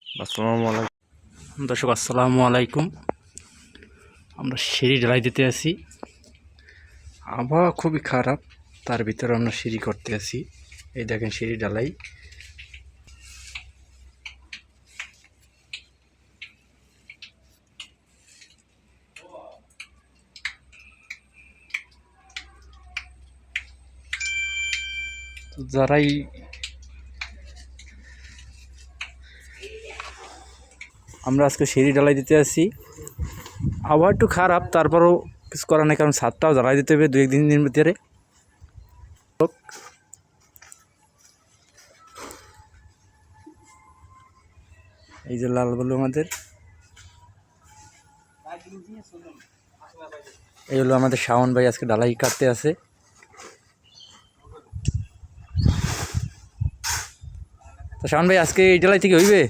আসসালামু আলাইকুম। দর্শক আসসালামু আলাইকুম। আমরা সিঁড়ি ঢালাই দিতে আছি। আবহাওয়া খুবই খারাপ, তার ভিতরে আমরা সিঁড়ি করতে আছি। এই দেখেন সিঁড়ি ঢালাই। তো যারাই আমরা আজকে সিঁড়ি ঢালাই দিতে আছি। আবহাওয়া একটু খারাপ, তারপরও কিছু করার নেই, কারণ ছাদটাও ঢালাই দিতে হবে 2-1 দিনের ভিতরে। এই যে লাল বলু আমাদের, এই হলো আমাদের শাওন ভাই আজকে ঢালাই কাটতে আছে। তো শাওন ভাই আজকে এই ঢালাই থেকে হইবে?